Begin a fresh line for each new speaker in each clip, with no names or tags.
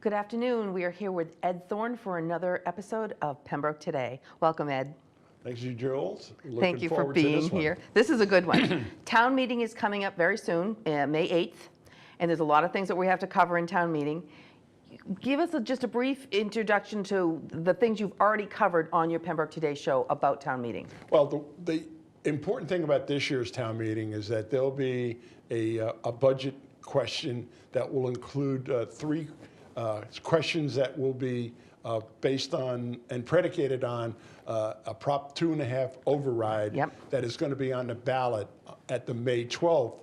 Good afternoon. We are here with Ed Thorne for another episode of Pembroke Today. Welcome, Ed.
Thank you, Jules.
Thank you for being here. This is a good one. Town meeting is coming up very soon, May 8th, and there's a lot of things that we have to cover in town meeting. Give us just a brief introduction to the things you've already covered on your Pembroke Today show about town meeting.
Well, the important thing about this year's town meeting is that there'll be a budget question that will include three questions that will be based on and predicated on a Prop 2.5 override that is going to be on the ballot at the May 12th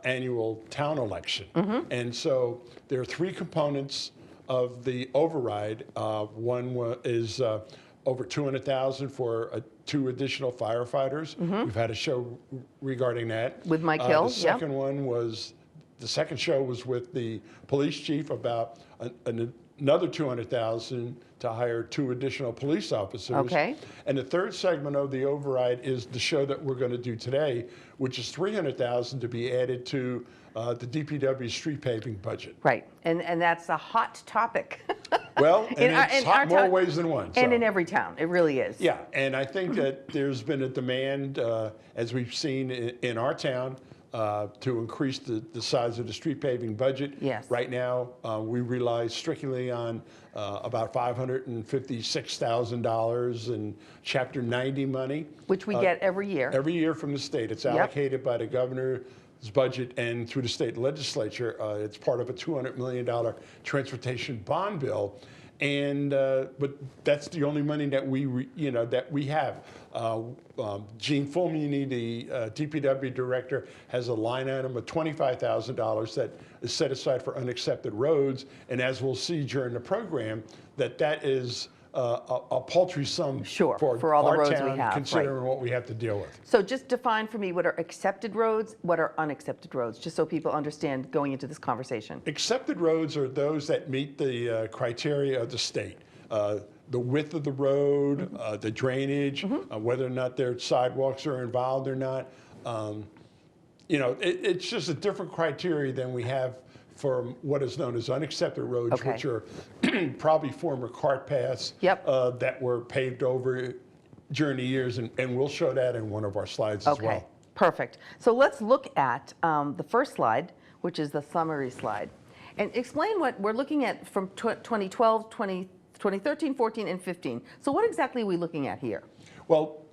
annual town election. And so there are three components of the override. One is over $200,000 for 2 additional firefighters. We've had a show regarding that.
With Mike Hill.
The second one was, the second show was with the police chief about another $200,000 to hire 2 additional police officers.
Okay.
And the third segment of the override is the show that we're going to do today, which is $300,000 to be added to the DPW street paving budget.
Right, and that's a hot topic.
Well, and it's hot more ways than one.
And in every town, it really is.
Yeah, and I think that there's been a demand, as we've seen in our town, to increase the size of the street paving budget.
Yes.
Right now, we rely strictly on about $556,000 in Chapter 90 money.
Which we get every year.
Every year from the state. It's allocated by the governor's budget and through the state legislature. It's part of a $200 million transportation bond bill. And but that's the only money that we have. Gene Fulmini, the DPW director, has a line item of $25,000 that is set aside for unaccepted roads. And as we'll see during the program, that is a paltry sum
for all the roads
town,
we have,
considering what we have to deal with.
So just define for me what are accepted roads, what are unaccepted roads, just so people understand going into this conversation.
Accepted roads are those that meet the criteria of the state. The width of the road, the drainage, whether or not their sidewalks are involved or not. It's just a different criteria than we have for what is known as unaccepted roads, which are probably former cart paths that were paved over during the years, and we'll show that in one of our slides as well.
Perfect. So let's look at the first slide, which is the summary slide, and explain what we're looking at from 2012, 2013, 14, and 15. So what exactly are we looking at here?
Well,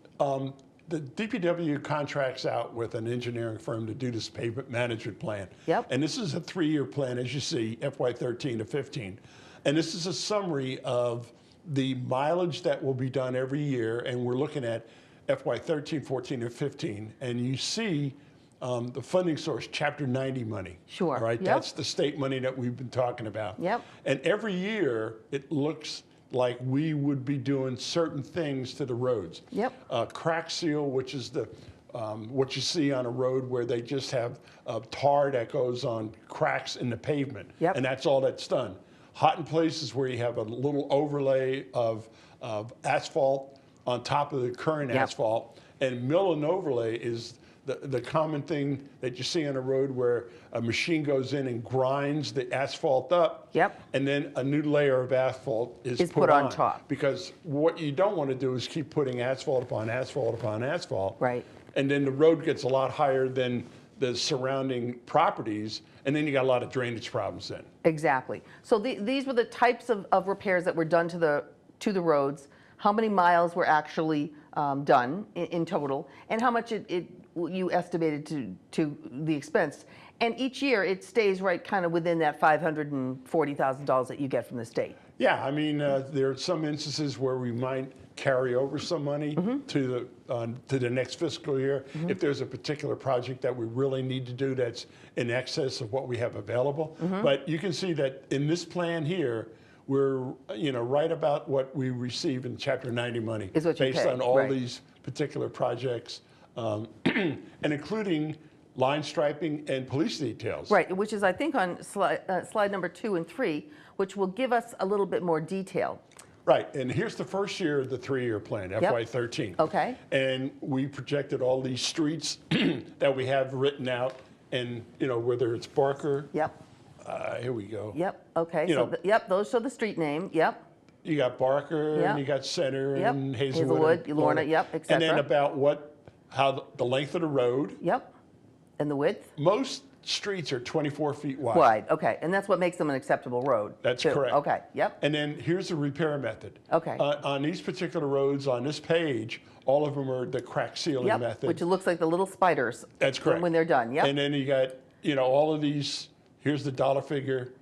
the DPW contracts out with an engineering firm to do this pavement management plan. And this is a 3-year plan, as you see, FY13 to 15. And this is a summary of the mileage that will be done every year. And we're looking at FY13, 14, and 15. And you see the funding source, Chapter 90 money.
Sure.
Right? That's the state money that we've been talking about. And every year, it looks like we would be doing certain things to the roads. Crack seal, which is the what you see on a road where they just have tar that goes on cracks in the pavement, and that's all that's done. Hot in places where you have a little overlay of asphalt on top of the current asphalt, and mill and overlay is the common thing that you see on a road where a machine goes in and grinds the asphalt up, and then a new layer of asphalt is put on top. Because what you don't want to do is keep putting asphalt upon asphalt upon asphalt. And then the road gets a lot higher than the surrounding properties, and then you got a lot of drainage problems then.
Exactly. So these were the types of repairs that were done to the roads. How many miles were actually done in total, and how much you estimated to the expense. And each year it stays right kind of within that $540,000 that you get from the state.
Yeah, I mean, there are some instances where we might carry over some money to the next fiscal year if there's a particular project that we really need to do that's in excess of what we have available. But you can see that in this plan here, we're right about what we receive in Chapter 90 money based on all these particular projects, and including line striping and police details.
Right, which is I think on slide number 2 and 3, which will give us a little bit more detail.
Right, and here's the first year of the 3-year plan, FY13. And we projected all these streets that we have written out, and whether it's Barker, here we go.
Yep, okay,
You
so,
know,
yep, those show the street name, yep.
You got Barker,
Yep.
and you got Center,
Yep.
and
Hazelwood,
and
Lorna, yep, et
And then
cetera.
about how the length of the road.
Yep, and the width?
Most streets are 24 feet wide.
Wide, okay, and that's what makes them an acceptable road?
That's
too.
correct.
Okay, yep,
And then here's the repair method.
Okay.
On these particular roads on this page, all of them are the crack sealing
yep,
method.
which looks like the little spiders.
That's correct.
When they're done, yep.
And then you got, all of these, here's the dollar figure,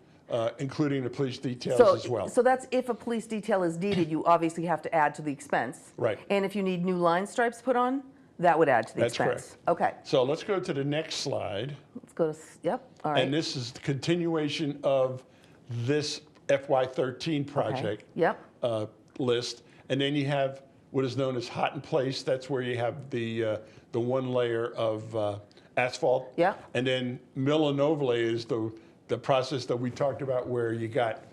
including the police details as well.
So that's if a police detail is needed, you obviously have to add to the expense.
Right.
And if you need new line stripes put on, that would add to the
That's
expense.
correct.
Okay,
So let's go to the next slide.
let's go to, yep, all right.
And this is the continuation of this FY13 project
Yep,
list. And then you have what is known as hot in place. That's where you have the one layer of asphalt.
Yeah.
And then mill and overlay is the process that we talked about where you got,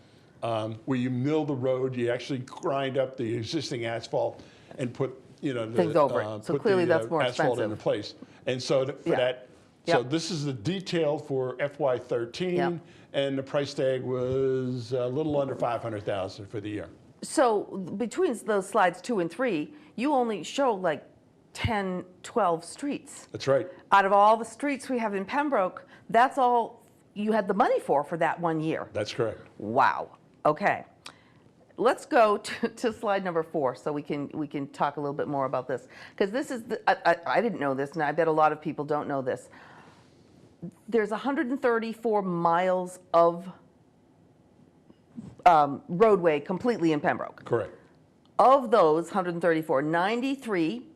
where you mill the road, you actually grind up the existing asphalt and put,
Things over it. So
put
clearly
the,
that's more
asphalt
expensive.
into place. And so for
Yeah.
that, so
Yep.
this is the detail for FY13,
Yep.
and the price tag was a little under $500,000 for the year.
so between those slides 2 and 3, you only show like 10, 12 streets.
That's right.
Out of all the streets we have in Pembroke, that's all you had the money for that one year.
That's correct.
Wow. Okay. Let's go to slide number 4 so we can talk a little bit more about this. Because this is, I didn't know this, and I bet a lot of people don't know this. There's 134 miles of roadway completely in Pembroke.
Correct.
Of those 134, 93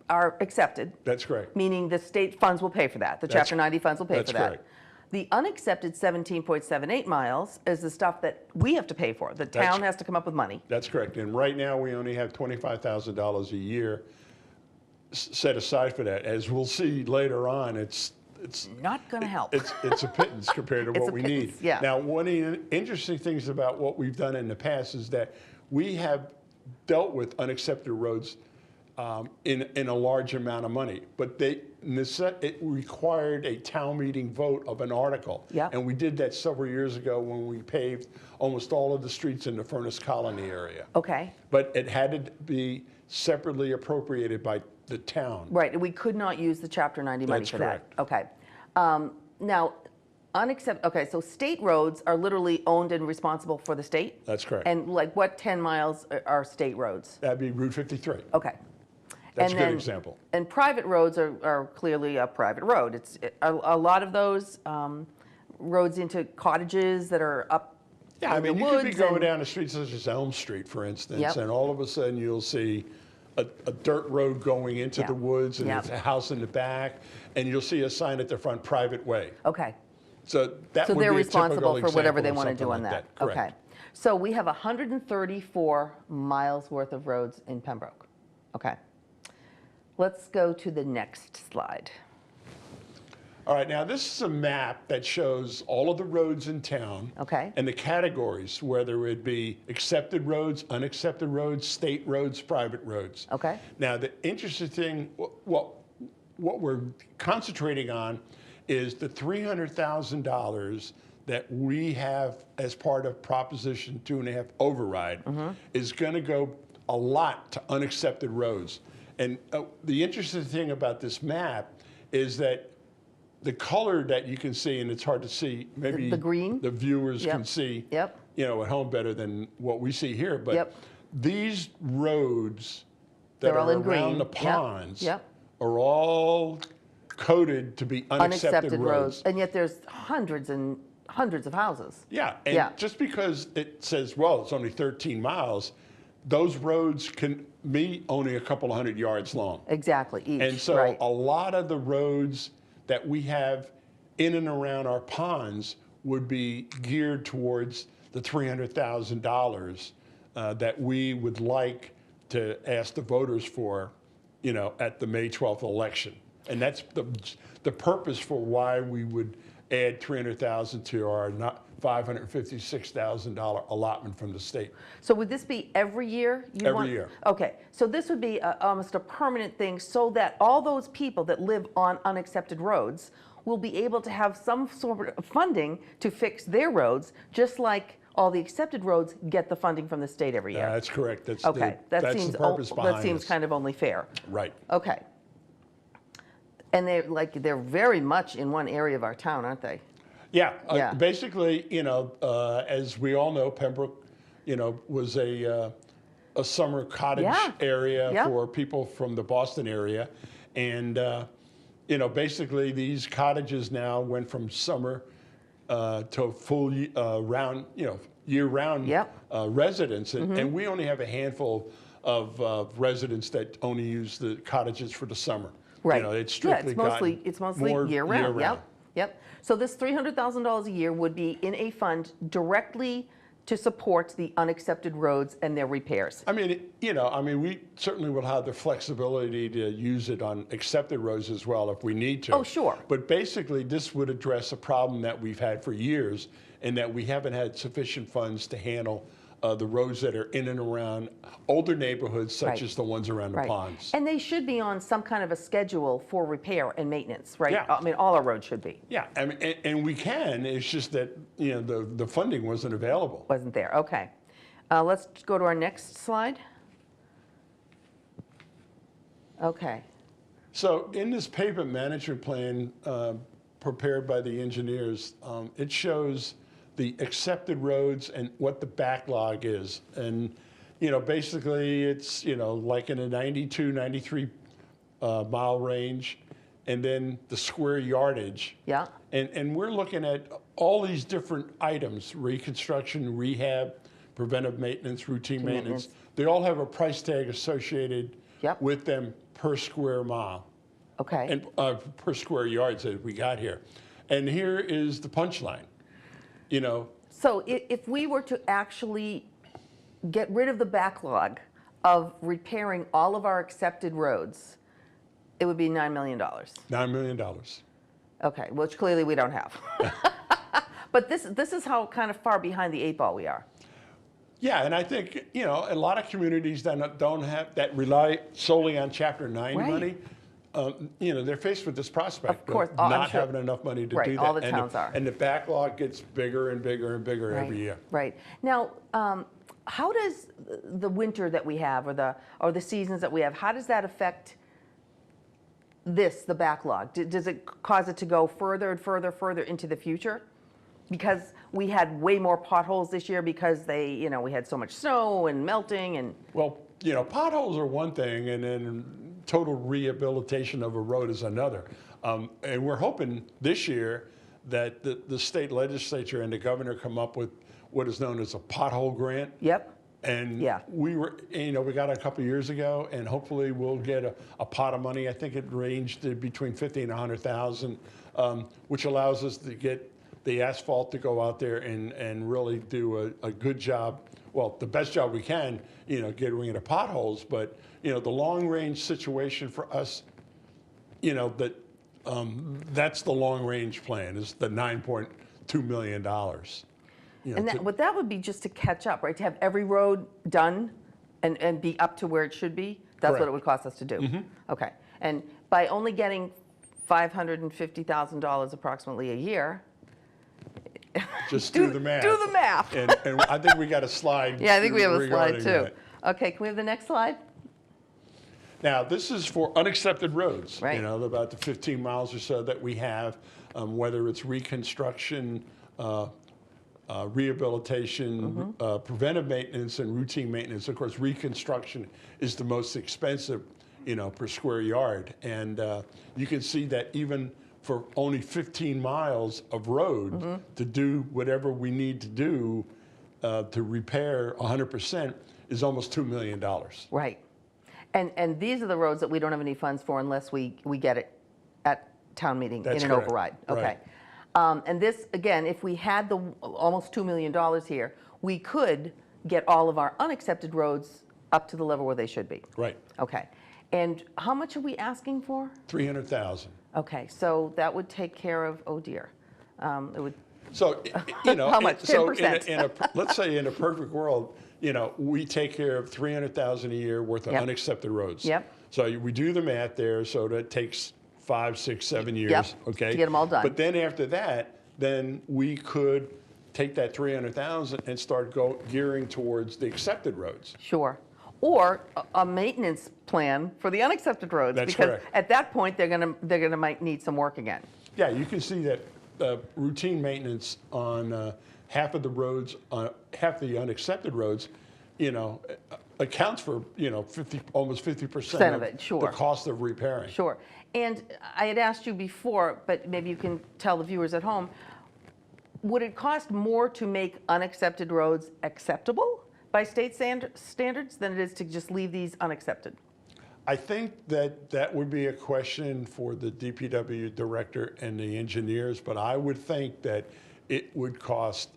are accepted,
That's correct.
meaning the state funds will pay for that. The
That's-
Chapter 90 funds will pay
that's
for that.
correct.
The unaccepted 17.78 miles is the stuff that we have to pay for. The town has to come up with money.
That's correct. And right now, we only have $25,000 a year set aside for that. As we'll see later on, it's
Not going to help.
it's a pittance compared to
It's
what
a
we
pittance,
need.
yeah.
Now, one of the interesting things about what we've done in the past is that we have dealt with unaccepted roads in a large amount of money, but it required a town meeting vote of an article.
Yeah.
And we did that several years ago when we paved almost all of the streets in the Furnace Colony area.
Okay.
But it had to be separately appropriated by the town.
Right, and we could not use the Chapter 90 money
That's
for
correct.
that. Okay. Now, okay, so state roads are literally owned and responsible for the state?
That's correct.
And like what 10 miles are state roads?
That'd be Route 53.
Okay.
That's
And
a good
then-
example.
And private roads are clearly a private road. It's a lot of those roads into cottages that are up
Yeah, I
in the
mean, you could be
woods
going
and-
down a street such as Elm Street, for instance,
Yep.
and all of a sudden you'll see a dirt road going into
Yeah.
the woods, and
Yep.
it's a house in the back, and you'll see a sign at the front, private way.
Okay.
So that
So
would
they're
be a
responsible
typical
for whatever they
example of
want to do on
something
that.
like Correct.
Okay. So we have 134 miles worth of roads in Pembroke. Okay. Let's go to the next slide.
All right, now this is a map that shows all of the roads in town.
Okay.
And the categories, whether it be accepted roads, unaccepted roads, state roads, private roads.
Okay.
Now, the interesting thing, what we're concentrating on is the $300,000 that we have as part of Proposition 2.5 override is going to go a lot to unaccepted roads. And the interesting thing about this map is that the color that you can see, and it's hard to see, maybe
The green?
the viewers
Yep.
can see,
Yep.
at home better than what we see here. But
Yep.
these roads that
They're all
are
in
around
green.
the
Yep.
ponds
Yep.
are all coded to be unaccepted roads.
And yet there's hundreds and hundreds of houses.
Yeah, and
Yeah.
just because it says, well, it's only 13 miles, those roads can be only a couple of hundred yards long.
Exactly, each,
And so
right.
a lot of the roads that we have in and around our ponds would be geared towards the $300,000 that we would like to ask the voters for, at the May 12th election. And that's the purpose for why we would add $300,000 to our $556,000 allotment from the state.
So would this be every year?
Every year.
Okay, so this would be almost a permanent thing so that all those people that live on unaccepted roads will be able to have some sort of funding to fix their roads, just like all the accepted roads get the funding from the state every year.
That's correct. That's
Okay,
that's the purpose behind
that seems
this.
kind of only fair.
Right.
Okay. And they're very much in one area of our town, aren't they?
Yeah.
Yeah.
Basically, as we all know, Pembroke, was a summer cottage
Yeah.
area
Yeah.
for people from the Boston area, and basically these cottages now went from summer to full round, year-round
Yep.
residents, and we only have a handful of residents that only use the cottages for the summer.
Right.
It's strictly
it's mostly
more
year-round. Yep. So this $300,000 a year would be in a fund directly to support the unaccepted roads and their repairs.
I mean, we certainly will have the flexibility to use it on accepted roads as well if we need to.
Oh, sure.
But basically, this would address a problem that we've had for years, and that we haven't had sufficient funds to handle the roads that are in and around older neighborhoods, such
Right.
as the ones around the
Right.
ponds.
And they should be on some kind of a schedule for repair and maintenance, right?
Yeah.
I mean, all our roads should be.
Yeah, I mean, and we can. It's just that the funding wasn't available.
Wasn't there, okay. Let's go to our next slide. Okay,
So in this pavement management plan prepared by the engineers, it shows the accepted roads and what the backlog is. And, basically it's, like in a 92, 93 mile range, and then the square yardage.
yeah,
And we're looking at all these different items: reconstruction, rehab, preventive maintenance, routine maintenance. They all have a price tag associated
Yep.
with them per square mile
okay.
and per square yards that we got here. And here is the punchline.
So if we were to actually get rid of the backlog of repairing all of our accepted roads, it would be $9 million.
$9 million.
Okay, which clearly we don't have. But this is how kind of far behind the 8 ball we are.
Yeah, and I think, a lot of communities that don't have, that rely solely on Chapter 9
Right.
money, they're faced with this prospect
Of course.
of
Oh, I'm
not
sure.
having enough money to
Right,
do that.
all the
And
towns are.
And the backlog gets bigger and bigger and bigger every year.
Right. Now, how does the winter that we have, or the seasons that we have, how does that affect the backlog? Does it cause it to go further and further into the future? Because we had way more potholes this year because we had so much snow and melting and.
Well, potholes are one thing, and then total rehabilitation of a road is another. And we're hoping this year that the state legislature and the governor come up with what is known as a pothole grant.
Yep.
And
Yeah.
we got it a couple of years ago, and hopefully we'll get a pot of money. I think it ranged between 50 and 100,000, which allows us to get the asphalt to go out there and really do a good job. Well, the best job we can, getting rid of potholes. But the long range situation for us, that's the long range plan, is the $9.2 million.
And that would be just to catch up, right? To have every road done and be up to where it should be? That's what
Correct.
it would cost us to do? Okay. And by only getting $550,000 approximately a year.
Just do the math.
Do the math.
And I think we got a slide.
Yeah, I think we have a slide
regarding
too.
that.
Okay, can we have the next slide?
Now, this is for unaccepted roads.
Right.
About the 15 miles or so that we have, whether it's reconstruction, rehabilitation, preventive maintenance, and routine maintenance. Of course, reconstruction is the most expensive, per square yard. And you can see that even for only 15 miles of road to do whatever we need to do to repair 100% is almost $2 million.
Right. And these are the roads that we don't have any funds for unless we get it at town meeting
That's
in an
correct.
override. Okay.
Right.
And this, again, if we had the almost $2 million here, we could get all of our unaccepted roads up to the level where they should be.
Right.
Okay. And how much are we asking for?
300,000.
Okay, so that would take care of, oh dear. It would
So, you know,
How much?
so
10%.
let's say in a perfect world, you know, we take care of 300,000 a year worth of
Yep.
unaccepted roads.
Yep.
So we do the math there. So that takes 5, 6, 7 years.
Yep.
Okay.
To get them all done.
But then after that, then we could take that 300,000 and start gearing towards the accepted roads.
Sure. Or a maintenance plan for the unaccepted roads.
That's
because
correct.
at that point, they're gonna might need some work again.
Yeah, you can see that routine maintenance on half of the roads, half the unaccepted roads, you know, accounts for, you know, almost 50%
of it, sure.
the cost of repairing.
Sure. And I had asked you before, but maybe you can tell the viewers at home, would it cost more to make unaccepted roads acceptable by state standards than it is to just leave these unaccepted?
I think that that would be a question for the DPW director and the engineers, but I would think that it would cost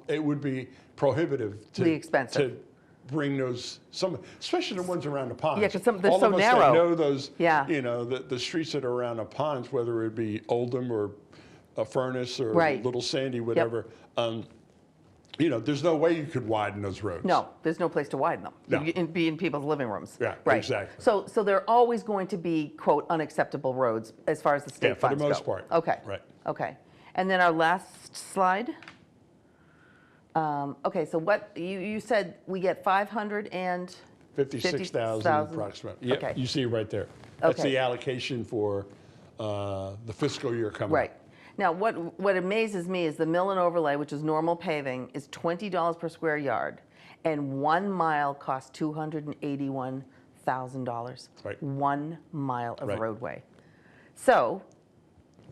it would be prohibitive to,
expensive.
to bring those, especially the ones around the ponds.
Yeah, because they're
All
so
of us
narrow.
that know those,
Yeah.
you know, the streets that are around the ponds, whether it be Oldham or a Furnace or
Right.
Little Sandy, whatever. You know, there's no way you could widen those roads.
No, there's no place to widen them.
No.
You'd be in people's living rooms.
Yeah,
right.
exactly.
So they're always going to be, quote, unacceptable roads as far as the state
Yeah, for the
funds
most
go.
part.
Okay.
Right.
Okay. And then our last slide. Okay, so what, you said we get
56,000 approximately. Yep,
Okay.
you see it right there. That's
Okay.
the allocation for the fiscal year coming
Right.
up.
Now, what amazes me is the mill and overlay, which is normal paving, is $20 per square yard, and 1 mile costs $281,000.
Right.
1 mile of
Right.
roadway. So,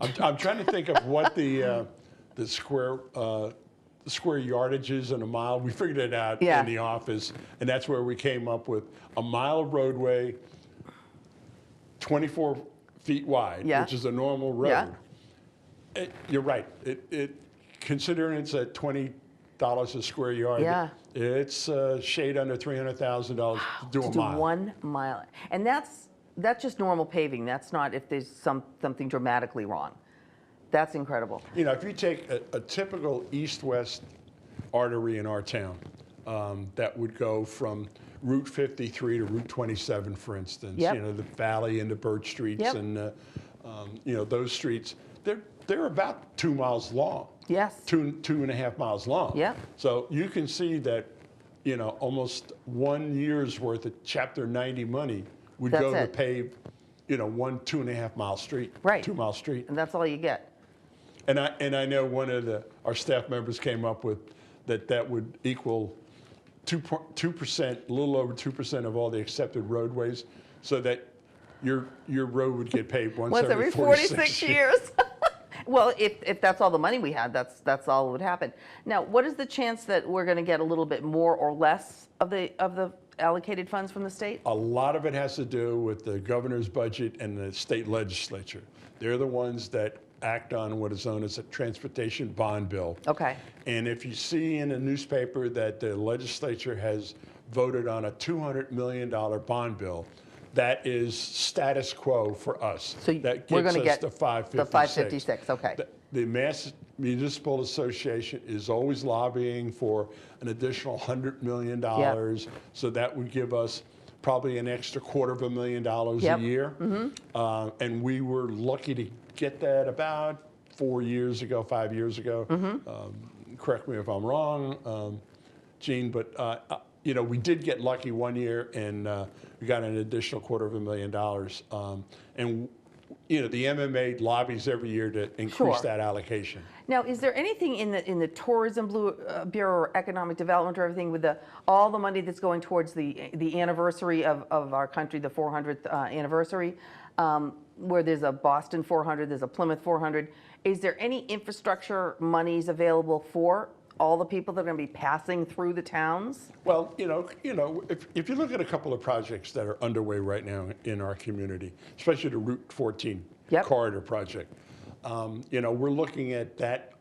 I'm trying to think of what the square yardage is in a mile. We figured it out
Yeah.
in the office, and that's where we came up with a mile of roadway, 24 feet wide,
Yeah.
which is a normal road.
Yeah.
You're right. Considering it's at $20 a square yard,
Yeah.
it's shade under $300,000 to do a
to do
mile.
1 mile. And that's just normal paving. That's not if there's something dramatically wrong. That's incredible.
You know, if you take a typical east-west artery in our town, that would go from Route 53 to Route 27, for instance.
Yep.
You know, the Valley and the Birch Streets
Yep.
and, you know, those streets, they're about 2 miles long.
Yes.
2.5 miles long.
Yeah.
So you can see that, you know, almost 1 year's worth of Chapter 90 money would
That's
go to
it.
pave, you know, 2.5 mile street.
Right.
2 mile street.
And that's all you get.
And I know one of our staff members came up with that would equal 2%, a little over 2% of all the accepted roadways, so that your road would get paved once
Every 46 years. Well, if that's all the money we had, that's all that would happen. Now, what is the chance that we're going to get a little bit more or less of the allocated funds from the state?
A lot of it has to do with the governor's budget and the state legislature. They're the ones that act on what is known as a transportation bond bill.
Okay.
And if you see in a newspaper that the legislature has voted on a $200 million bond bill, that is status quo for us.
So
that
we're
gets
going to
us
get
to 556.
the 556, okay.
The Mass Municipal Association is always lobbying for an additional $100 million. So that would give us probably an extra $250,000
Yep.
a year. And we were lucky to get that about 4 years ago, 5 years ago. Correct me if I'm wrong, Gene, but you know, we did get lucky 1 year, and we got an additional $250,000. And you know, the MMA lobbies every year to increase
Sure.
that allocation.
Now, is there anything in the Tourism Bureau or Economic Development or everything with all the money that's going towards the anniversary of our country, the 400th anniversary, where there's a Boston 400, there's a Plymouth 400? Is there any infrastructure monies available for all the people that are going to be passing through the towns?
Well, you know, if you look at a couple of projects that are underway right now in our community, especially the Route 14
Yep.
corridor project, you know, we're looking at that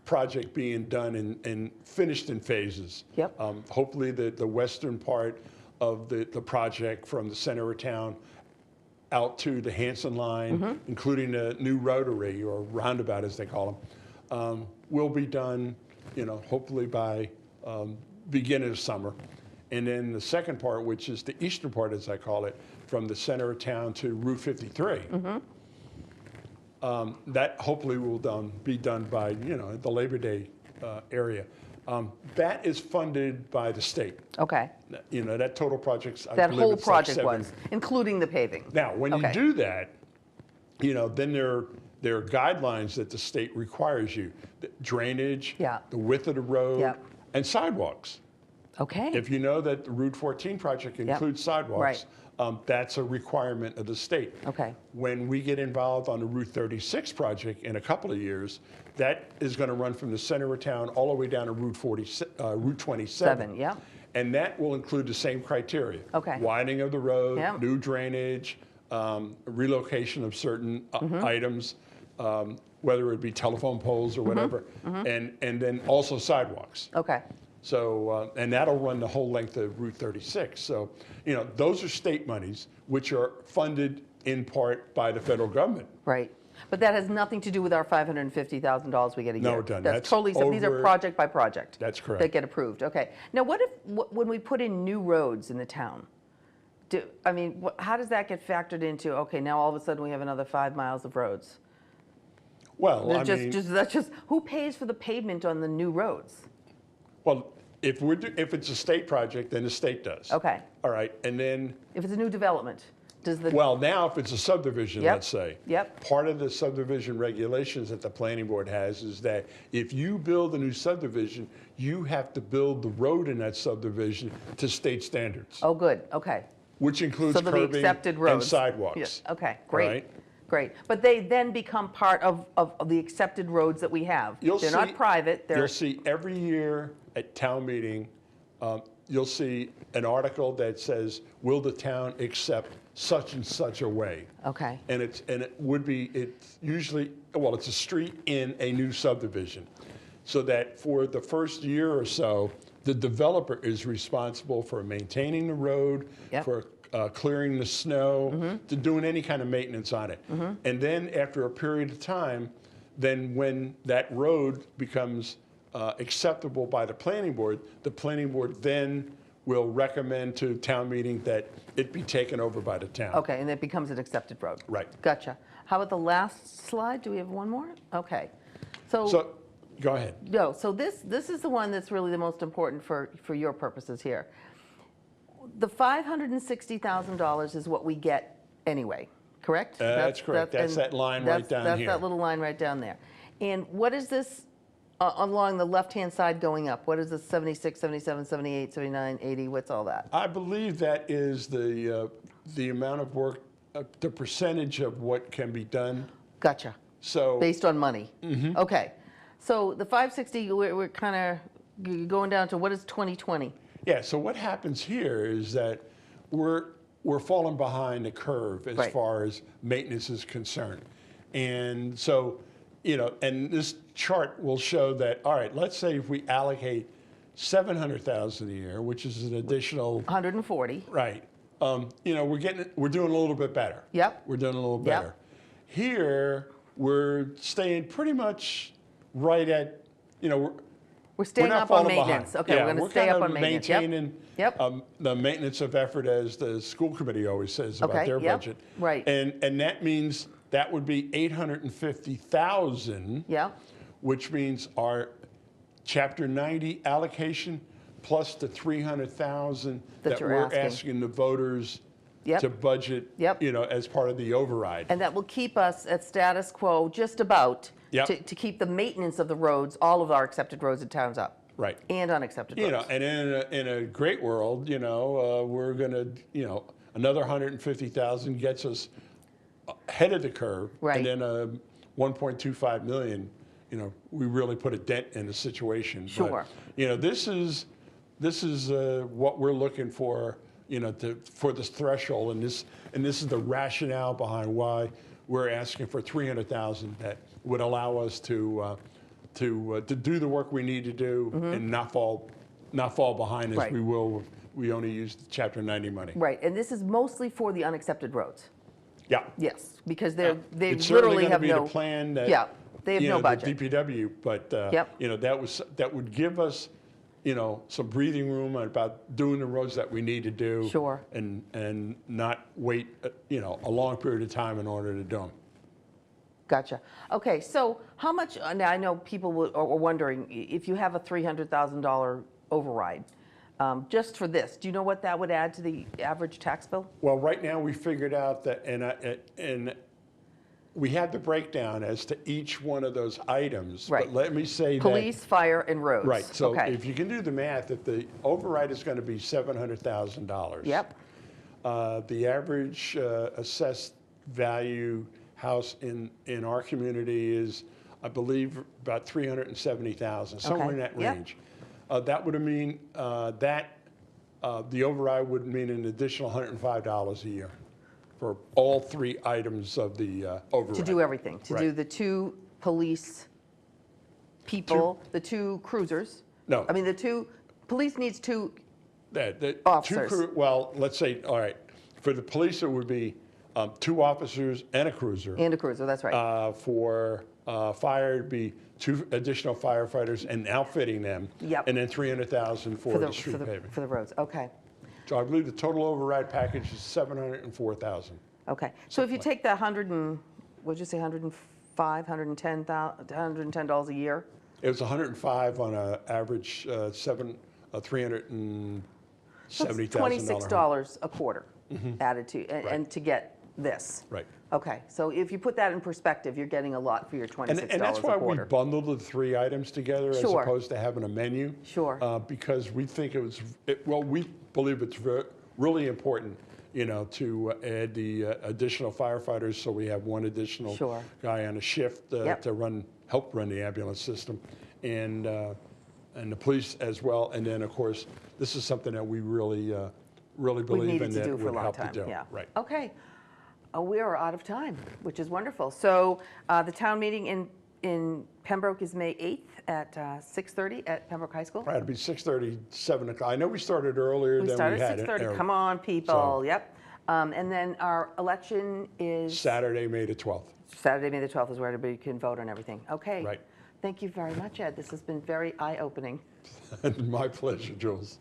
project being done and finished in phases.
Yep.
Hopefully the western part of the project from the center of town out to the Hanson line, including a new rotary or roundabout as they call them, will be done, hopefully by beginning of summer. And then the second part, which is the eastern part, as I call it, from the center of town to Route 53, that hopefully will be done by, the Labor Day area. That is funded by the state.
Okay.
That total project's, I
That
believe
whole
it's like
project was, including the paving.
Now, when you do that, then there are guidelines that the state requires you. The drainage, the width of the road, and sidewalks.
Okay.
If you know that the Route 14 project includes sidewalks, that's a requirement of the state.
Okay.
When we get involved on the Route 36 project in a couple of years, that is going to run from the center of town all the way down to Route 27.
Yeah.
And that will include the same criteria.
Okay.
Widening of the road, new drainage, relocation of certain items, whether it be telephone poles or whatever, and then also sidewalks.
Okay.
So, and that'll run the whole length of Route 36. So, those are state monies, which are funded in part by the federal government.
Right. But that has nothing to do with our $550,000 we get a year.
No, it doesn't.
That's totally, so these are project by project.
That's correct.
That get approved. Okay. Now, what if, when we put in new roads in the town, how does that get factored into, okay, now all of a sudden we have another 5 miles of roads?
Well,
That's just, who pays for the pavement on the new roads?
Well, if it's a state project, then the state does.
Okay.
All right, and then.
If it's a new development, does the.
Well, now if it's a subdivision, let's say.
Yep.
Part of the subdivision regulations that the planning board has is that if you build a new subdivision, you have to build the road in that subdivision to state standards.
Oh, good. Okay.
Which includes curbing and sidewalks.
Yes. Okay, great.
Right?
Great. But they then become part of the accepted roads that we have. They're not private.
You'll see every year at town meeting, you'll see an article that says, will the town accept such and such a way?
Okay.
And it's usually, it's a street in a new subdivision. So that for the first year or so, the developer is responsible for maintaining the road, for clearing the snow, to doing any kind of maintenance on it. And then after a period of time, then when that road becomes acceptable by the planning board then will recommend to town meeting that it be taken over by the town.
Okay, and it becomes an accepted road.
Right.
Gotcha. How about the last slide? Do we have one more? Okay.
So go ahead.
No, so this is the one that's really the most important for your purposes here. The $560,000 is what we get anyway, correct?
That's correct. That's that line right down here.
That's that little line right down there. And what is this along the left-hand side going up? What is this 76, 77, 78, 79, 80? What's all that?
I believe that is the amount of work, the percentage of what can be done.
Gotcha.
So
based on money. Okay. So the 560, we're kind of going down to what is 2020?
Yeah, so what happens here is that we're falling behind the curve as far as maintenance is concerned. And so, and this chart will show that, all right, let's say if we allocate $700,000 a year, which is an additional
140.
Right. We're doing a little bit better.
Yep.
We're doing a little better. Here, we're staying pretty much right at,
we're staying up on maintenance.
Behind.
Okay, we're going to stay up on maintenance.
Maintaining the maintenance of effort, as the school committee always says about their budget.
Right.
And that means that would be $850,000.
Yeah.
Which means our Chapter 90 allocation plus the $300,000 that we're asking the voters to budget, as part of the override.
And that will keep us at status quo just about to keep the maintenance of the roads, all of our accepted roads and towns up.
Right.
And unaccepted roads.
And in a great world, we're going to, another $150,000 gets us ahead of the curve.
Right.
And then $1.25 million, we really put a dent in the situation.
Sure.
But, this is what we're looking for, for this threshold, and this is the rationale behind why we're asking for $300,000 that would allow us to do the work we need to do and not fall behind as we will. We only use Chapter 90 money.
Right, and this is mostly for the unaccepted roads.
Yeah.
Yes, because they
it's
literally have
no.
It's
plan that
They have no budget.
The DPW, but you know, that would give us, you know, some breathing room about doing the roads that we need to do.
Sure.
And not wait, you know, a long period of time in order to do them.
Gotcha. Okay, so how much, now I know people are wondering, if you have a $300,000 override, just for this, do you know what that would add to the average tax bill?
Well, right now we figured out that, and we had the breakdown as to each one of those items.
Right.
But let me say
Police, fire, and roads.
Right. So
okay.
if you can do the math, if the override is going to be $700,000.
Yep.
The average assessed value house in our community is, I believe, about $370,000, somewhere in that range. That would mean the override would mean an additional $105 a year for all three items of the override.
To do everything, to do the 2 police people, the 2 cruisers.
No.
I mean, the 2, police needs 2
the
officers.
Well, let's say, all right, for the police it would be 2 officers and a cruiser.
And a cruiser, that's right.
For fire, it'd be 2 additional firefighters and outfitting them.
Yep.
And then $300,000 for the street paving.
For the roads, okay.
So I believe the total override package is $704,000.
Okay, so if you take the what'd you say, $105, $110 a year?
It was 105 on an average $370,000.
$26 a quarter added to, and to get this.
Right.
Okay, so if you put that in perspective, you're getting a lot for your $26 a quarter.
And that's why we bundled the 3 items together as opposed to having a menu.
Sure.
Because we think we believe it's really important, you know, to add the additional firefighters, so we have 1 additional guy on a shift to help run the ambulance system, and the police as well. And then, of course, this is something that we really believe in that would help to do.
Yeah.
Right.
Okay. We are out of time, which is wonderful. So the town meeting in Pembroke is May 8th at 6:30 at Pembroke High School?
Right, it'll be 6:30, 7 o'clock. I know we started earlier than we had.
We started at 6:30. Come on, people. Yep. And then our election is?
Saturday, May the 12th.
Saturday, May the 12th is where everybody can vote on everything. Okay.
Right.
Thank you very much, Ed. This has been very eye-opening.
My pleasure, Jules.